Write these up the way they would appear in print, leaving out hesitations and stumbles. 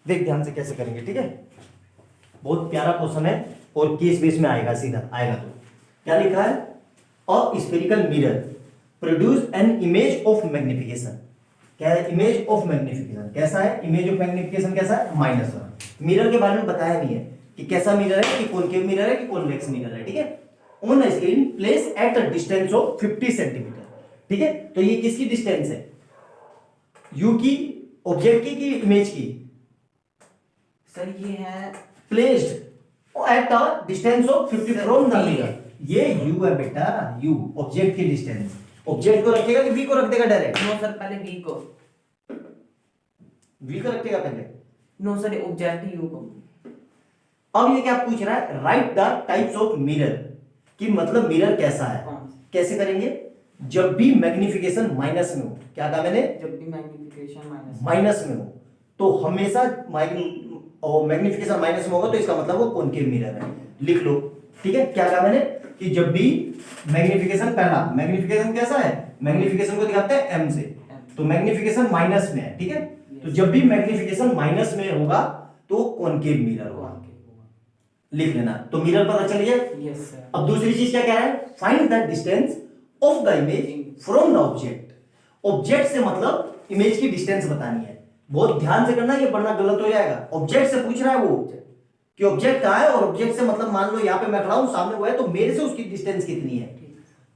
देख ध्यान से कैसे करेंगे, ठीक है। बहुत प्यारा क्वेश्चन है और केस बेस में आएगा, सीधा आएगा। तो क्या लिखा है, a spherical mirror produce an image of magnification. क्या है इमेज ऑफ मैग्निफिकेशन, कैसा है इमेज ऑफ मैग्निफिकेशन, कैसा है -1। मिरर के बारे में बताया नहीं है कि कैसा मिरर है, कि कॉनकेव मिरर है कि कॉन्वेक्स मिरर है, ठीक है। On the screen place at the distance of 50 centimetre, ठीक है। तो ये किसकी डिस्टेंस है, यू की, ऑब्जेक्ट की इमेज की। सर ये है placed at the distance of 50 from the mirror. ये यू है बेटा, यू ऑब्जेक्ट की डिस्टेंस। ऑब्जेक्ट को रखेगा कि वी को रख देगा डायरेक्ट? नो सर, पहले वी को, वी को रखेगा पहले। नो सर, ऑब्जेक्ट यू को। अब ये क्या पूछ रहा है, right the types of mirror, कि मतलब मिरर कैसा है। कैसे करेंगे, जब भी मैग्निफिकेशन माइनस में हो। क्या कहा मैंने, जब भी मैग्निफिकेशन माइनस में हो तो हमेशा मैग्निफिकेशन माइनस में होगा, तो इसका मतलब वो कॉनकेव मिरर है। लिख लो, ठीक है। क्या कहा मैंने, कि जब भी मैग्निफिकेशन, पहला मैग्निफिकेशन कैसा है, मैग्निफिकेशन को दिखाते हैं m से, तो मैग्निफिकेशन माइनस में है, ठीक है। तो जब भी मैग्निफिकेशन माइनस में होगा तो कॉनकेव मिरर होगा, लिख लेना। तो मिरर पता चल गया। Yes sir. अब दूसरी चीज क्या कह रहा है, find the distance of the image from the object. Object से मतलब इमेज की डिस्टेंस बतानी है। बहुत ध्यान से करना, ये पढ़ना गलत हो जाएगा। ऑब्जेक्ट से पूछ रहा है वो कि ऑब्जेक्ट कहां है, और ऑब्जेक्ट से मतलब मान लो यहाँ पे मैं खड़ा हूं, सामने वो है, तो मेरे से उसकी डिस्टेंस कितनी है।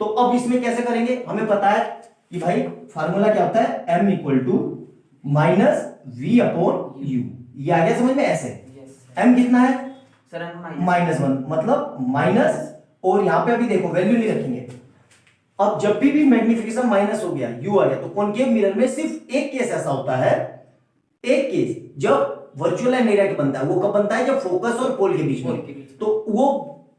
तो अब इसमें कैसे करेंगे, हमें पता है कि भाई फार्मूला क्या होता है, m equal to minus V upon U. ये आ गया समझ में ऐसे। m कितना है सर, -1, मतलब माइनस, और यहाँ पे अभी देखो वैल्यू नहीं रखेंगे। अब जब भी मैग्निफिकेशन माइनस हो गया, यू आ गया, तो कॉनकेव मिरर में सिर्फ एक केस ऐसा होता है, एक केस जब वर्चुअल एंड डायरेक्ट बनता है। वो कब बनता है, जब फोकस और पोल के बीच में। तो वो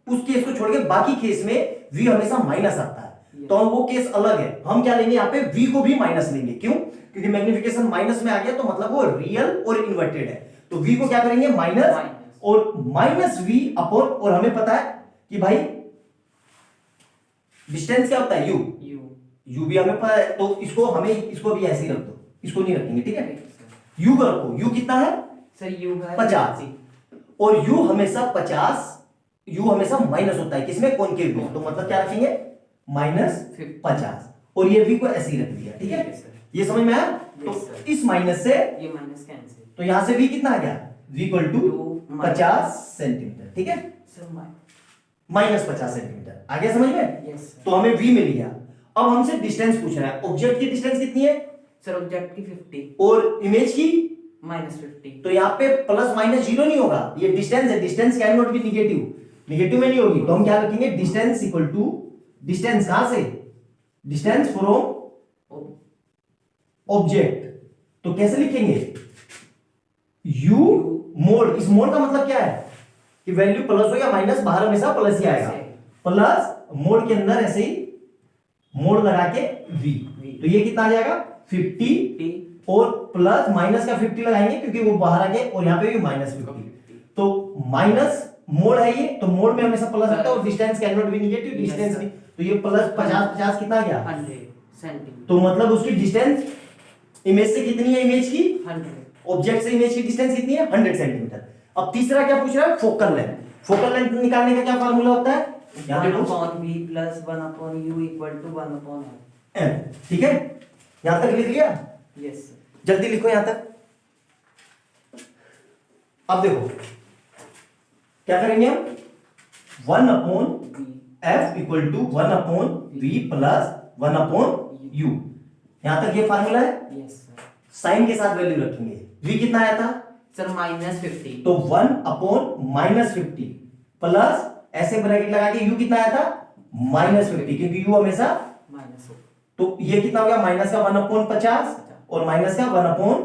उस केस को छोड़ के बाकी केस में वी हमेशा माइनस आता है, तो वो केस अलग है। हम क्या लेंगे यहाँ पे, वी को भी माइनस लेंगे। क्यों, क्योंकि मैग्निफिकेशन माइनस में आ गया, तो मतलब वो रियल और इन्वर्टेड है। तो वी को क्या करेंगे, माइनस, और माइनस वी अपॉन, और हमें पता है कि भाई डिस्टेंस क्या होता है, यू भी हमें पता है। तो इसको हमें, इसको भी ऐसे ही रख दो, इसको नहीं रखेंगे, ठीक है। यू को रखो, यू कितना है सर, यू है 50, और यू हमेशा 50, यू हमेशा माइनस होता है किसमें, कॉनकेव में। तो मतलब क्या रखेंगे, -50, और ये वी को ऐसे ही रख दिया, ठीक है। ये समझ में आया। तो इस माइनस से ये माइनस कैंसिल, तो यहां से वी कितना आ गया, v इक्वल टू 50 सेंटीमीटर, ठीक है। -50 सेंटीमीटर आ गया समझ में। यस। तो हमें v मिल गया। अब हमसे डिस्टेंस पूछ रहा है, ऑब्जेक्ट की डिस्टेंस कितनी है सर, ऑब्जेक्ट की 50 और इमेज की -50। तो यहाँ पे प्लस माइनस जीरो नहीं होगा, ये डिस्टेंस है, distance can not be negative, negative में नहीं होगी। तो हम क्या रखेंगे, डिस्टेंस इक्वल टू, डिस्टेंस कहां से, डिस्टेंस फ्रॉम ऑब्जेक्ट। तो कैसे लिखेंगे, u मोड। इस मोड का मतलब क्या है कि वैल्यू प्लस हो या माइनस, बाहर हमेशा प्लस ही आएगा। प्लस मोड के अंदर ऐसे ही मोड लगा के v, तो ये कितना आ जाएगा 50, और प्लस माइनस का 50 लगाएंगे क्योंकि वो बाहर आ गए, और यहाँ पे भी -50। तो माइनस मोड है ये, तो मोड में हमेशा प्लस आता है, और distance can not be negative, distance नहीं, तो ये प्लस 50 कितना आ गया 100 सेंटीमीटर। तो मतलब उसकी डिस्टेंस इमेज से कितनी है, इमेज की 100, ऑब्जेक्ट से इमेज की डिस्टेंस कितनी है, 100 सेंटीमीटर। अब तीसरा क्या पूछ रहा है, फोकल लेंथ। फोकल लेंथ निकालने का क्या फार्मूला होता है, यहाँ पे 1/v + 1/u = 1/f। ठीक है, यहां तक लिख लिया। यस। जल्दी लिखो यहां तक। अब देखो क्या करेंगे हम, 1/f equal to 1/v plus 1/u। यहां तक ये फार्मूला है। Yes sir. साइन के साथ वैल्यू रखेंगे। v कितना आया था सर, -50, तो 1/-50 प्लस ऐसे ब्रैकेट लगा के u कितना आया था -50, क्योंकि u हमेशा माइनस हो, तो ये कितना हो गया, माइनस का 1/50 और माइनस का 1/50,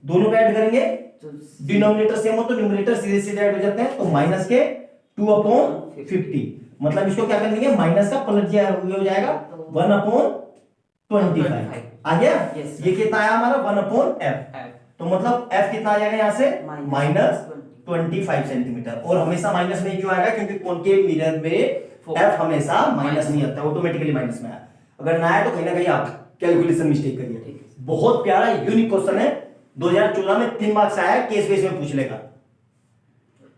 दोनों का ऐड करेंगे तो डिनोमिनेटर सेम हो तो न्यूमरेटर सीधे सीधे ऐड हो जाते हैं। तो माइनस के 2/50, मतलब इसको क्या कर देंगे, माइनस का पलट हो जाएगा 1/25 आ गया। Yes, ये कितना आया हमारा 1/f, तो मतलब f कितना आ जाएगा यहाँ से -25 सेंटीमीटर। और हमेशा माइनस में क्यों आएगा, क्योंकि कॉनकेव मिरर में f हमेशा माइनस नहीं आता, ऑटोमेटिकली माइनस में आया। अगर ना आए तो कहीं ना कहीं आप कैलकुलेशन मिस्टेक करिए। बहुत प्यारा यूनिक क्वेश्चन है, 2014 में 3 मार्क्स आया, केस बेस में पूछ लेगा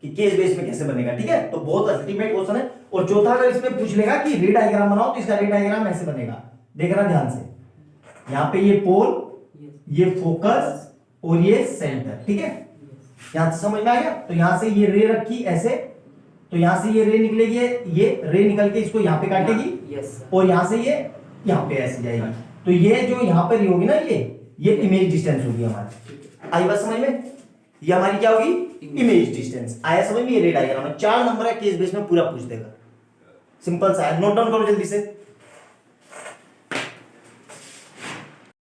कि केस बेस में कैसे बनेगा, ठीक है। तो बहुत अल्टीमेट क्वेश्चन है। और चौथा अगर इसमें पूछ लेगा कि रे डायग्राम बनाओ, तो इसका रे डायग्राम ऐसे बनेगा, देखना ध्यान से। यहाँ पे ये पोल, ये फोकस और ये सेंटर, ठीक है। यहां से समझ में आ गया। तो यहां से ये रे रखी ऐसे, तो यहां से ये रे निकलेगी, ये रे निकल के इसको यहाँ पे काटेगी, यस और यहां से ये यहाँ पे ऐसे जाएगी। तो ये जो यहाँ पे रे होगी ना, ये इमेज डिस्टेंस होगी हमारी। आई बात समझ में? ये हमारी क्या होगी? Image distance. आया समझ में? ये रे डायग्राम है, 4 नंबर है, केस बेस में पूरा पूछ देगा। सिंपल सा है, नोट डाउन करो जल्दी से।